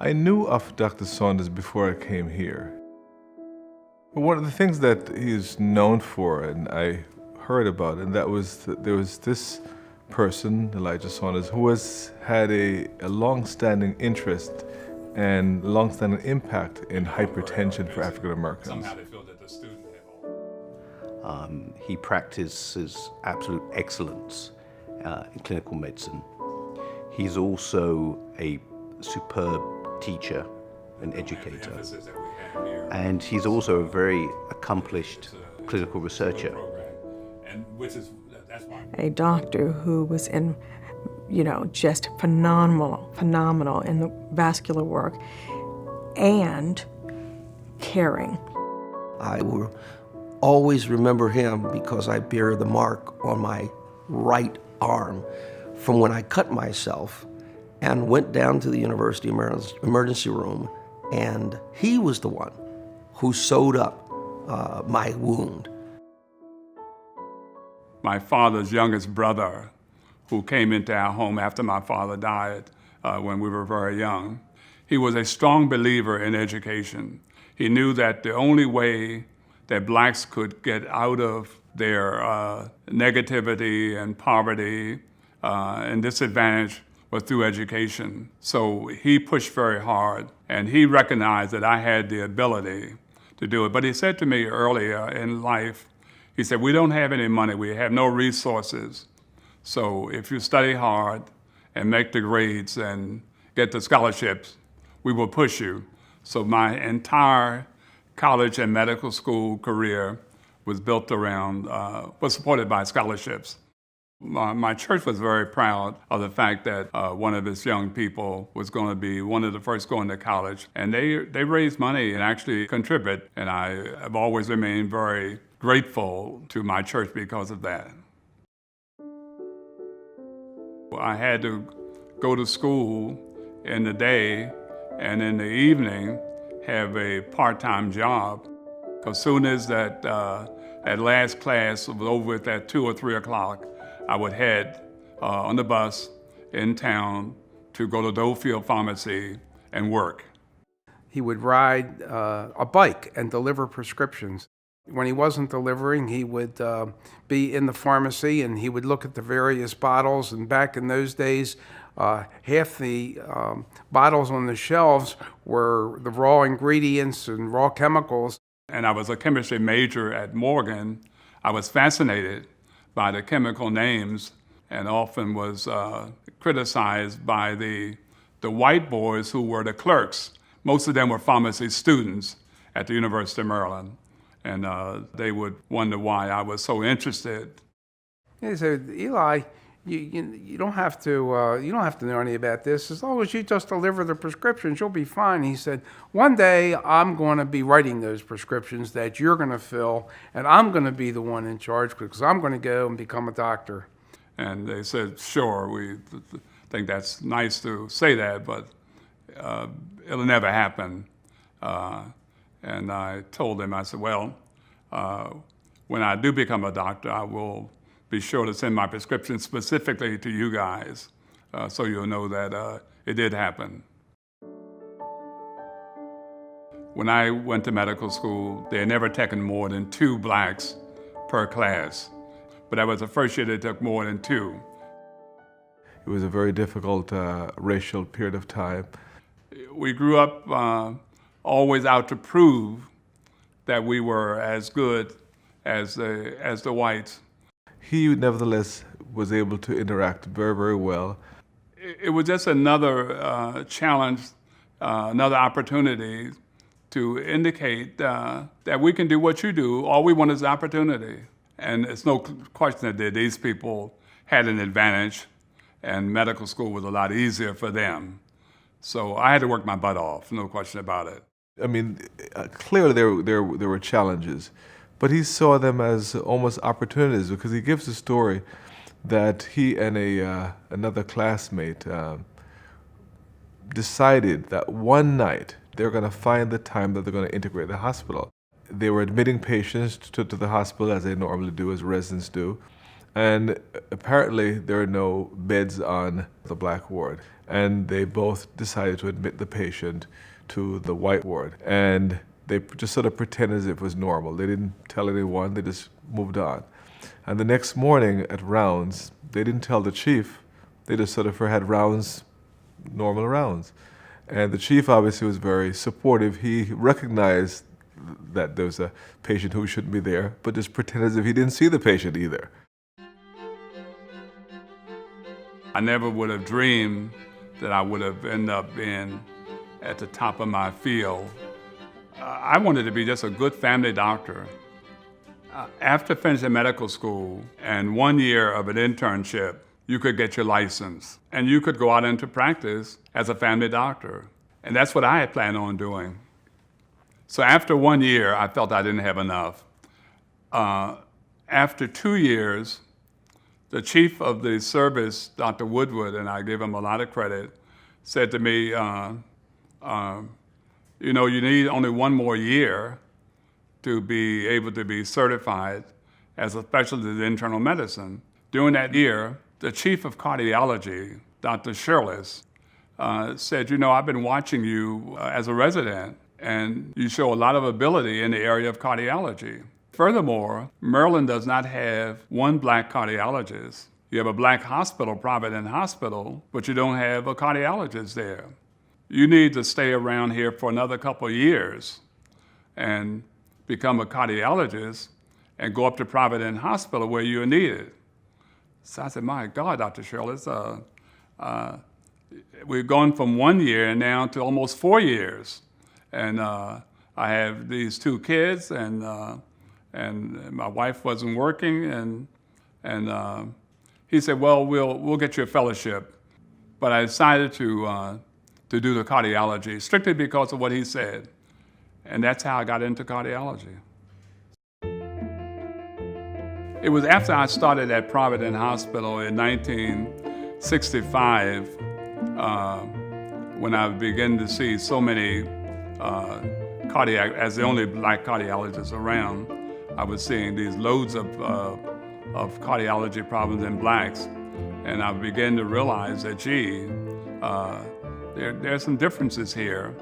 I knew of Dr. Saunders before I came here. But one of the things that he's known for, and I heard about, and that was that there was this person, Elijah Saunders, who had a long-standing interest and long-standing impact in hypertension for African Americans. Somehow they feel that the student had all. He practices absolute excellence in clinical medicine. He's also a superb teacher and educator. And he's also a very accomplished clinical researcher. A doctor who was just phenomenal in the vascular work and caring. I will always remember him because I bear the mark on my right arm from when I cut myself and went down to the University of Maryland's emergency room, and he was the one who sewed up my wound. My father's youngest brother, who came into our home after my father died when we were very young, he was a strong believer in education. He knew that the only way that blacks could get out of their negativity and poverty and disadvantage was through education. So he pushed very hard, and he recognized that I had the ability to do it. But he said to me earlier in life, he said, we don't have any money, we have no resources. So if you study hard and make the grades and get the scholarships, we will push you. So my entire college and medical school career was built around, was supported by scholarships. My church was very proud of the fact that one of its young people was going to be one of the first going to college. And they raised money and actually contribute. And I have always remained very grateful to my church because of that. I had to go to school in the day and in the evening have a part-time job. As soon as that last class was over with at 2 or 3 o'clock, I would head on the bus in town to go to Dofield Pharmacy and work. He would ride a bike and deliver prescriptions. When he wasn't delivering, he would be in the pharmacy and he would look at the various bottles. And back in those days, half the bottles on the shelves were the raw ingredients and raw chemicals. And I was a chemistry major at Morgan. I was fascinated by the chemical names and often was criticized by the white boys who were the clerks. Most of them were pharmacy students at the University of Maryland. And they would wonder why I was so interested. He said, Eli, you don't have to know any about this. As long as you just deliver the prescriptions, you'll be fine. He said, one day I'm going to be writing those prescriptions that you're going to fill, and I'm going to be the one in charge because I'm going to go and become a doctor. And they said, sure, we think that's nice to say that, but it'll never happen. And I told them, I said, well, when I do become a doctor, I will be sure to send my prescription specifically to you guys so you'll know that it did happen. When I went to medical school, they had never taken more than 2 blacks per class. But that was the first year they took more than 2. It was a very difficult racial period of time. We grew up always out to prove that we were as good as the whites. He nevertheless was able to interact very, very well. It was just another challenge, another opportunity to indicate that we can do what you do. All we want is opportunity. And it's no question that these people had an advantage, and medical school was a lot easier for them. So I had to work my butt off, no question about it. I mean, clearly there were challenges, but he saw them as almost opportunities because he gives a story that he and another classmate decided that one night they're going to find the time that they're going to integrate the hospital. They were admitting patients to the hospital as they normally do, as residents do, And apparently there are no beds on the black ward. And they both decided to admit the patient to the white ward. And they just sort of pretended as if it was normal. They didn't tell anyone, they just moved on. And the next morning at rounds, they didn't tell the chief. They just sort of had rounds, normal rounds. And the chief obviously was very supportive. He recognized that there was a patient who shouldn't be there, but just pretended as if he didn't see the patient either. I never would have dreamed that I would have ended up being at the top of my field. I wanted to be just a good family doctor. After finishing medical school and 1 year of an internship, you could get your license and you could go out into practice as a family doctor. And that's what I had planned on doing. So after 1 year, I felt I didn't have enough. After 2 years, the chief of the service, Dr. Woodward, and I give him a lot of credit, said to me, you know, you need only 1 more year to be able to be certified as a specialist in internal medicine. During that year, the chief of cardiology, Dr. Shirless, said, you know, I've been watching you as a resident, and you show a lot of ability in the area of cardiology. Furthermore, Maryland does not have 1 black cardiologist. You have a black hospital, Providence Hospital, but you don't have a cardiologist there. You need to stay around here for another couple of years and become a cardiologist and go up to Providence Hospital where you're needed. So I said, my God, Dr. Shirless, we've gone from 1 year now to almost 4 years. And I have these 2 kids, and my wife wasn't working, and he said, well, we'll get you a fellowship. But I decided to do the cardiology strictly because of what he said. And that's how I got into cardiology. It was after I started at Providence Hospital in 1965 when I began to see so many cardiac, as the only black cardiologist around, I was seeing these loads of cardiology problems in blacks. And I began to realize that, gee, there's some differences here.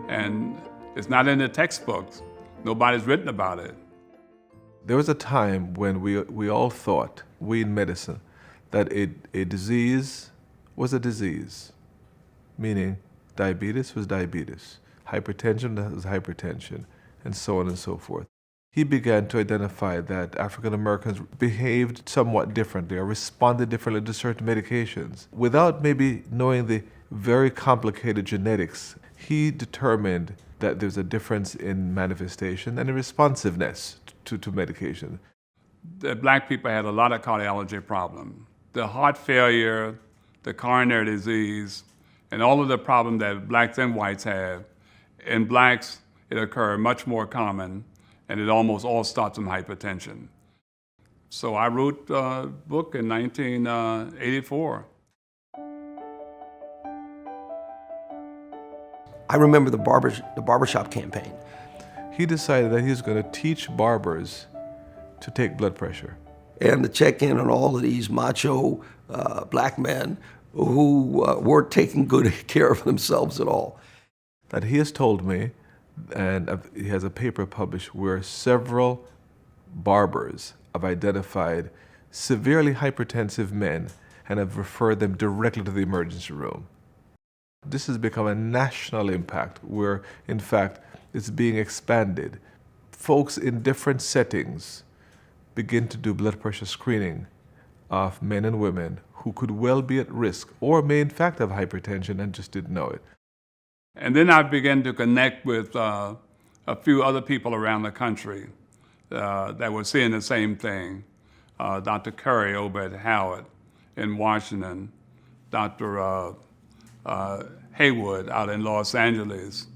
And it's not in the textbooks. Nobody's written about it. There was a time when we all thought, we in medicine, that a disease was a disease, meaning diabetes was diabetes, hypertension was hypertension, and so on and so forth. He began to identify that African Americans behaved somewhat differently or responded differently to certain medications. Without maybe knowing the very complicated genetics, he determined that there's a difference in manifestation and in responsiveness to medication. The black people had a lot of cardiology problems. The heart failure, the coronary disease, and all of the problems that blacks and whites have. In blacks, it occurred much more common, and it almost all starts from hypertension. So I wrote a book in 1984. I remember the barbershop campaign. He decided that he was going to teach barbers to take blood pressure. And to check in on all of these macho black men who weren't taking good care of themselves at all. That he has told me, and he has a paper published where several barbers have identified severely hypertensive men and have referred them directly to the emergency room. This has become a national impact where, in fact, it's being expanded. Folks in different settings begin to do blood pressure screening of men and women who could well be at risk or may in fact have hypertension and just didn't know it. And then I began to connect with a few other people around the country that were seeing the same thing. Dr. Curry over at Howard in Washington, Dr. Haywood out in Los Angeles,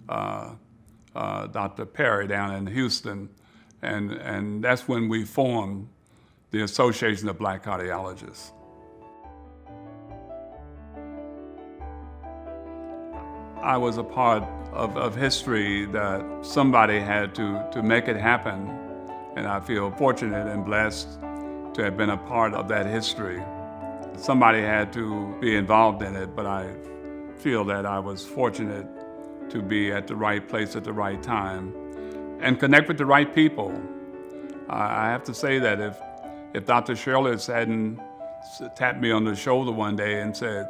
Dr. Perry down in Houston, and that's when we formed the Association of Black Cardiologists. I was a part of history that somebody had to make it happen, and I feel fortunate and blessed to have been a part of that history. Somebody had to be involved in it, but I feel that I was fortunate to be at the right place at the right time and connect with the right people. I have to say that if Dr. Shirley hadn't tapped me on the shoulder one day and said,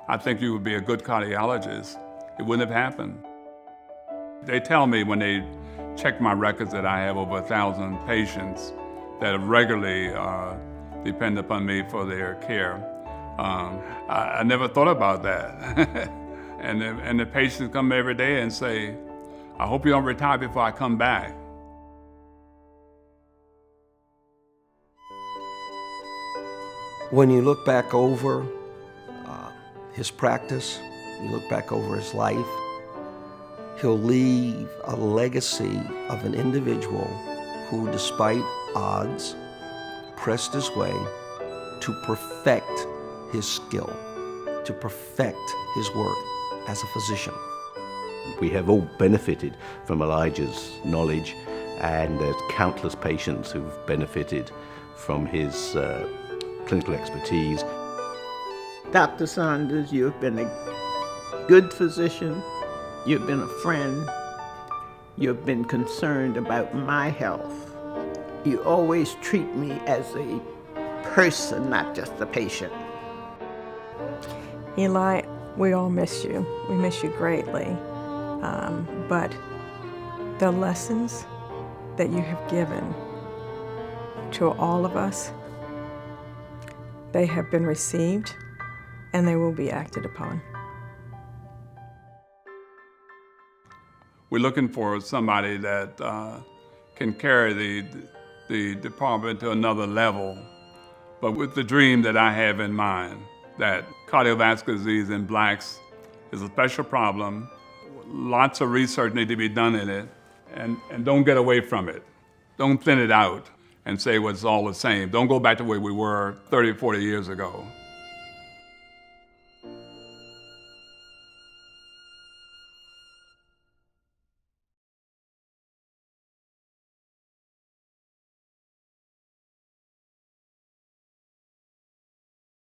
"I think you would be a good cardiologist," it wouldn't have happened. They tell me when they check my records that I have over 1,000 patients that regularly depend upon me for their care. I never thought about that. and the patients come every day and say, "I hope you don't retire before I come back." When you look back over his practice, you look back over his life, he'll leave a legacy of an individual who, despite odds, pressed his way to perfect his skill, to perfect his work as a physician. We have all benefited from Elijah's knowledge, and there's countless patients who've benefited from his clinical expertise. Dr. Saunders, you've been a good physician, you've been a friend, you've been concerned about my health. You always treat me as a person, not just a patient. Eli, we all miss you. We miss you greatly. But the lessons that you have given to all of us, they have been received and they will be acted upon. We're looking for somebody that can carry the department to another level, but with the dream that I have in mind, that cardiovascular disease in blacks is a special problem. Lots of research need to be done in it, and don't get away from it. Don't thin it out and say, well, it's all the same. Don't go back to where we were 30, 40 years ago.